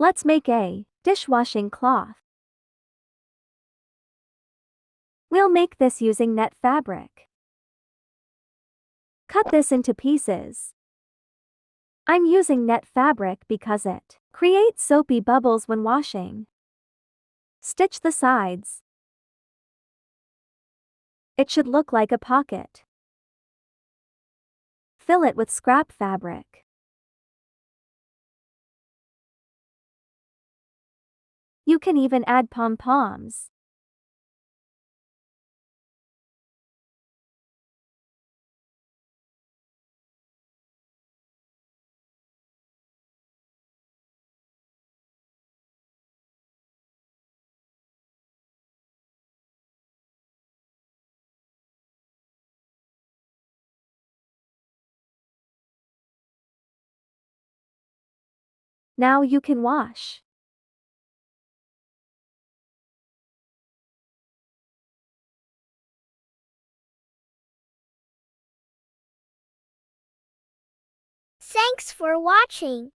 Let's make a dishwashing cloth. We'll make this using net fabric. Cut this into pieces. I'm using net fabric because it creates soapy bubbles when washing. Stitch the sides. It should look like a pocket. Fill it with scrap fabric. You can even add pom-poms. Now you can wash. Thanks for watching.